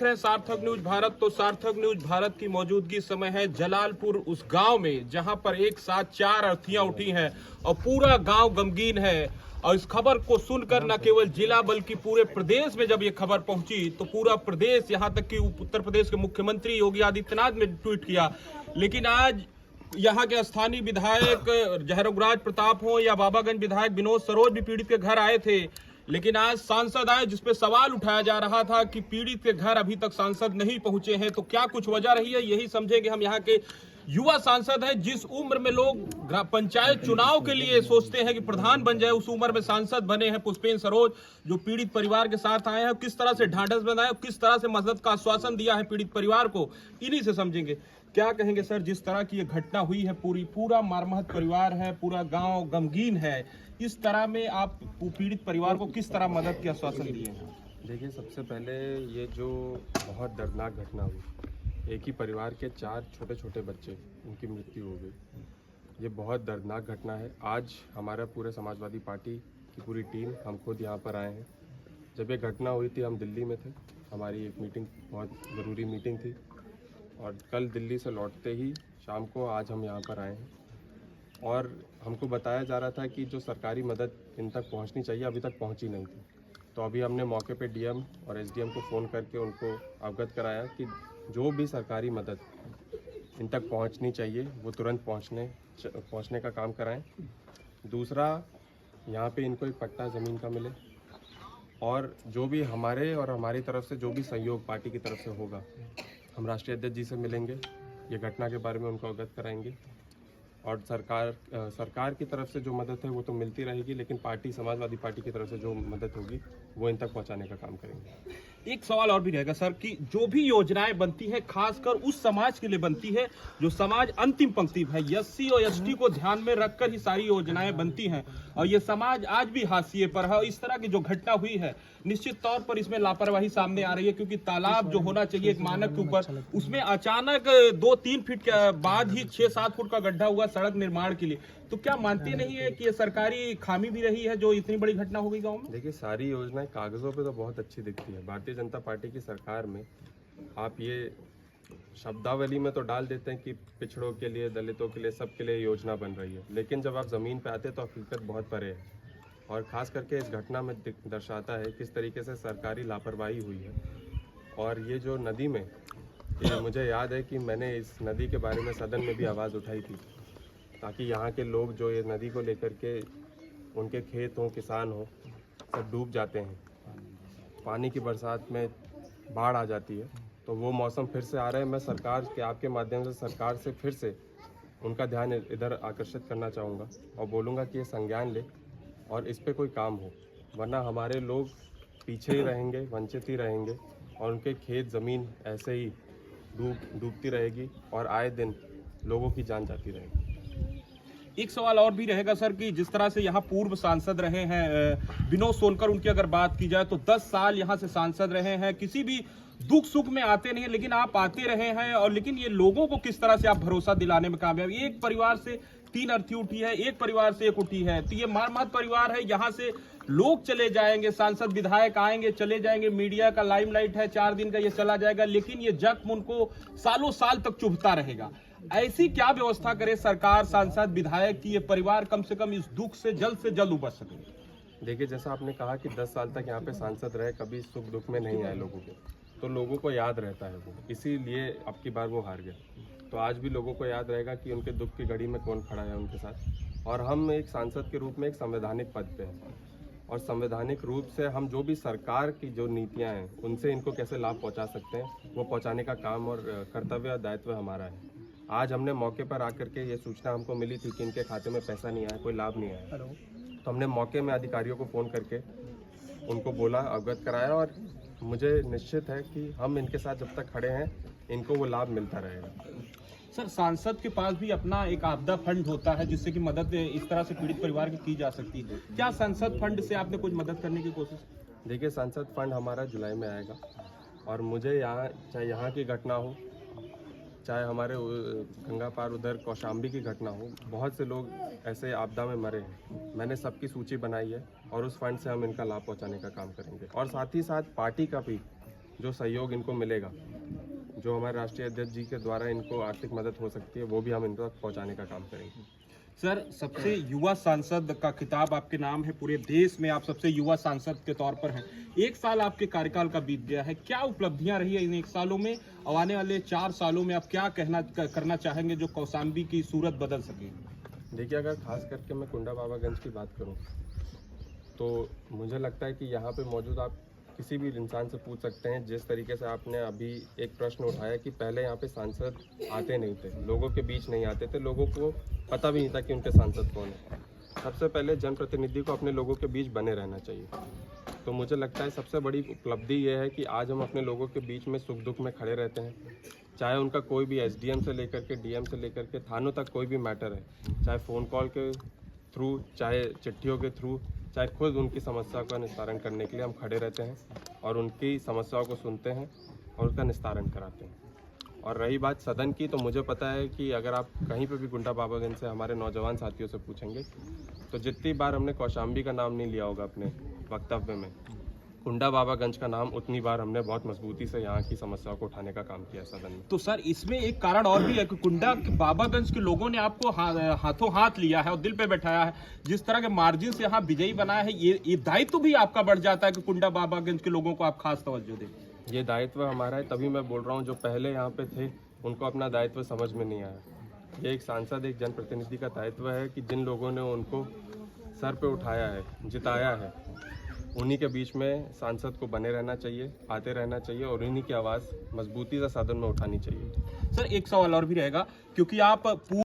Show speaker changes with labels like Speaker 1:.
Speaker 1: देख रहे हैं सार्थक न्यूज भारत। तो सार्थक न्यूज भारत की मौजूदगी समय है जलालपुर उस गांव में जहां पर एक साथ 4 अर्थियां उठी हैं और पूरा गांव गमगीन है। और इस खबर को सुनकर न केवल जिला बल्कि पूरे प्रदेश में जब ये खबर पहुंची तो पूरा प्रदेश, यहां तक कि उत्तर प्रदेश के मुख्यमंत्री योगी आदित्यनाथ ने ट्वीट किया। लेकिन आज यहाँ के स्थानीय विधायक जहरगुराज प्रताप हो या बाबागंज विधायक विनोद सरोज भी पीड़ित के घर आए थे। लेकिन आज सांसद आए जिसपे सवाल उठाया जा रहा था कि पीड़ित के घर अभी तक सांसद नहीं पहुंचे हैं। तो क्या कुछ वजह रही है, यही समझेंगे हम। यहाँ के युवा सांसद हैं, जिस उम्र में लोग पंचायत चुनाव के लिए सोचते हैं कि प्रधान बन जाए, उस उम्र में सांसद बने हैं पुष्पेंद्र सरोज, जो पीड़ित परिवार के साथ आए हैं। किस तरह से ढांढस बनाया, किस तरह से मदद का आश्वासन दिया है पीड़ित परिवार को, इन्हीं से समझेंगे। क्या कहेंगे सर, जिस तरह की ये घटना हुई है, पूरा मरमहत परिवार है, पूरा गांव गमगीन है, इस तरह में आप पीड़ित परिवार को किस तरह मदद के आश्वासन दिए हैं?
Speaker 2: देखिए, सबसे पहले ये जो बहुत दर्दनाक घटना हुई, एक ही परिवार के 4 छोटे छोटे बच्चे, उनकी मृत्यु हो गई। ये बहुत दर्दनाक घटना है। आज हमारा पूरे समाजवादी पार्टी की पूरी टीम, हम खुद यहाँ पर आए हैं। जब ये घटना हुई थी हम दिल्ली में थे, हमारी एक मीटिंग, बहुत ज़रूरी मीटिंग थी, और कल दिल्ली से लौटते ही शाम को आज हम यहाँ पर आए हैं। और हमको बताया जा रहा था कि जो सरकारी मदद इन तक पहुँचनी चाहिए अभी तक पहुँची नहीं थी। तो अभी हमने मौके पे डीएम और एसडीएम को फ़ोन करके उनको अवगत कराया कि जो भी सरकारी मदद इन तक पहुँचनी चाहिए वो तुरंत पहुँचने का काम कराएं। दूसरा, यहाँ पे इनको एक पट्टा ज़मीन का मिले, और जो भी हमारे और हमारी तरफ से जो भी सहयोग पार्टी की तरफ से होगा, हम राष्ट्रीय अध्यक्ष जी से मिलेंगे, ये घटना के बारे में उनको अवगत कराएंगे। और सरकार की तरफ से जो मदद है वो तो मिलती रहेगी, लेकिन पार्टी, समाजवादी पार्टी की तरफ से जो मदद होगी वो इन तक पहुंचाने का काम करेंगे।
Speaker 1: एक सवाल और भी रहेगा सर कि जो भी योजनाएं बनती है खासकर उस समाज के लिए बनती है जो समाज अंतिम पंक्ति है, एससी और एसटी को ध्यान में रखकर ही सारी योजनाएं बनती हैं, और ये समाज आज भी हाशिए पर है। इस तरह की जो घटना हुई है, निश्चित तौर पर इसमें लापरवाही सामने आ रही है, क्योंकि तालाब जो होना चाहिए एक मानक के ऊपर, उसमें अचानक 2-3 फीट के बाद ही 6-7 फुट का गड्ढा हुआ सड़क निर्माण के लिए। तो क्या मानते नहीं है कि ये सरकारी खामी भी रही है जो इतनी बड़ी घटना हो गई गांव में?
Speaker 2: देखिए, सारी योजनाएं कागजों पे तो बहुत अच्छी दिखती है। भारतीय जनता पार्टी की सरकार में आप ये शब्दावली में तो डाल देते हैं कि पिछड़ों के लिए, दलितों के लिए, सबके लिए योजना बन रही है, लेकिन जब आप ज़मीन पे आते तो हकीकत बहुत परे है। और ख़ास करके इस घटना में दर्शाता है किस तरीके से सरकारी लापरवाही हुई है। और ये जो नदी में, ये मुझे याद है कि मैंने इस नदी के बारे में सदन में भी आवाज़ उठाई थी, ताकि यहाँ के लोग जो ये नदी को लेकर के, उनके खेत हों, किसान हों, सब डूब जाते हैं। पानी की बरसात में बाढ़ आ जाती है, तो वो मौसम फिर से आ रहा है। मैं सरकार के, आपके माध्यम से सरकार से फिर से उनका ध्यान इधर आकर्षित करना चाहूँगा और बोलूँगा कि ये संज्ञान ले और इस पे कोई काम हो, वरना हमारे लोग पीछे ही रहेंगे, वंचित ही रहेंगे, और उनके खेत ज़मीन ऐसे ही डूबती रहेगी और आए दिन लोगों की जान जाती रहेगी।
Speaker 1: एक सवाल और भी रहेगा सर कि जिस तरह से यहाँ पूर्व सांसद रहे हैं विनोद सोनकर, उनकी अगर बात की जाए तो 10 साल यहाँ से सांसद रहे हैं, किसी भी दुख सुख में आते नहीं, लेकिन आप आते रहे हैं। और लेकिन ये लोगों को किस तरह से आप भरोसा दिलाने में कामयाब? एक परिवार से 3 अर्थी उठी है, एक परिवार से 1 उठी है, तो ये मरमहत परिवार है। यहाँ से लोग चले जाएंगे, सांसद विधायक आएंगे, चले जाएंगे, मीडिया का लाइमलाइट है, 4 दिन का ये चला जाएगा, लेकिन ये जख्म उनको सालों साल तक चुभता रहेगा। ऐसी क्या व्यवस्था करे सरकार, सांसद, विधायक की ये परिवार कम से कम इस दुख से जल्द उबर सके?
Speaker 2: देखिए, जैसा आपने कहा कि 10 साल तक यहाँ पे सांसद रहे, कभी सुख दुख में नहीं आए लोगों के, तो लोगों को याद रहता है वो, इसीलिए अब की बार वो हार गए। तो आज भी लोगों को याद रहेगा कि उनके दुख की घड़ी में कौन खड़ा है उनके साथ। और हम एक सांसद के रूप में एक संवैधानिक पद पे हैं, और संवैधानिक रूप से हम जो भी सरकार की जो नीतियाँ हैं उनसे इनको कैसे लाभ पहुँचा सकते हैं, वो पहुँचाने का काम और कर्तव्य और दायित्व हमारा है। आज हमने मौके पर आकर के ये सूचना हमको मिली थी कि इनके खाते में पैसा नहीं आया, कोई लाभ नहीं आया, तो हमने मौके में अधिकारियों को फ़ोन करके उनको बोला, अवगत कराया, और मुझे निश्चित है कि हम इनके साथ जब तक खड़े हैं इनको वो लाभ मिलता रहेगा।
Speaker 1: सर, सांसद के पास भी अपना एक आपदा फंड होता है जिससे कि मदद इस तरह से पीड़ित परिवार की जा सकती है। क्या सांसद फंड से आपने कुछ मदद करने की कोशिश?
Speaker 2: देखिए, सांसद फंड हमारा जुलाई में आएगा, और मुझे यहाँ, चाहे यहाँ की घटना हो, चाहे हमारे गंगा पार उधर कौशाम्बी की घटना हो, बहुत से लोग ऐसे आपदा में मरे हैं। मैंने सबकी सूची बनाई है और उस फंड से हम इनका लाभ पहुंचाने का काम करेंगे। और साथ ही साथ पार्टी का भी जो सहयोग इनको मिलेगा, जो हमारे राष्ट्रीय अध्यक्ष जी के द्वारा इनको आर्थिक मदद हो सकती है, वो भी हम इन तक पहुँचाने का काम करेंगे।
Speaker 1: सर, सबसे युवा सांसद का खिताब आपके नाम है, पूरे देश में आप सबसे युवा सांसद के तौर पर हैं। 1 साल आपके कार्यकाल का बीत गया है, क्या उपलब्धियां रही है इन 1 सालों में, और आने वाले 4 सालों में आप क्या करना चाहेंगे जो कौशाम्बी की सूरत बदल सके?
Speaker 2: देखिए, अगर खास करके मैं कुंडा बाबागंज की बात करूं तो मुझे लगता है कि यहाँ पे मौजूद आप किसी भी इंसान से पूछ सकते हैं, जिस तरीके से आपने अभी एक प्रश्न उठाया कि पहले यहाँ पे सांसद आते नहीं थे, लोगों के बीच नहीं आते थे, लोगों को पता भी नहीं था कि उनके सांसद कौन है। सबसे पहले जनप्रतिनिधि को अपने लोगों के बीच बने रहना चाहिए। तो मुझे लगता है सबसे बड़ी उपलब्धि ये है कि आज हम अपने लोगों के बीच में सुख दुख में खड़े रहते हैं, चाहे उनका कोई भी एसडीएम से लेकर के डीएम से लेकर के थानों तक कोई भी मैटर है, चाहे फ़ोन कॉल के थ्रू, चाहे चिट्ठियों के थ्रू, चाहे खुद उनकी समस्या का निस्तारण करने के लिए हम खड़े रहते हैं और उनकी समस्याओं को सुनते हैं और उसका निस्तारण कराते हैं। और रही बात सदन की, तो मुझे पता है कि अगर आप कहीं पे भी कुंडा बाबागंज से हमारे नौजवान साथियों से पूछेंगे तो जितनी बार हमने कौशाम्बी का नाम नहीं लिया होगा अपने वक्तव्य में, कुंडा बाबागंज का नाम उतनी बार हमने बहुत मजबूती से यहाँ की समस्याओं को उठाने का काम किया सदन में।
Speaker 1: तो सर, इसमें एक कारण और भी है कि कुंडा बाबागंज के लोगों ने आपको हाथों हाथ लिया है और दिल पे बैठाया है। जिस तरह के मार्जिन से यहाँ विजयी बनाया है, ये दायित्व भी आपका बढ़ जाता है कि कुंडा बाबागंज के लोगों को आप खास तवज्जो दें।
Speaker 2: ये दायित्व हमारा है, तभी मैं बोल रहा हूँ जो पहले यहाँ पे थे उनको अपना दायित्व समझ में नहीं आया। ये एक सांसद, एक जनप्रतिनिधि का दायित्व है कि जिन लोगों ने उनको सर पे उठाया है, जिताया है, उन्हीं के बीच में सांसद को बने रहना चाहिए, आते रहना चाहिए और उन्हीं की आवाज़ मजबूती से सदन में उठानी चाहिए।
Speaker 1: सर, एक सवाल और भी रहेगा, क्योंकि आप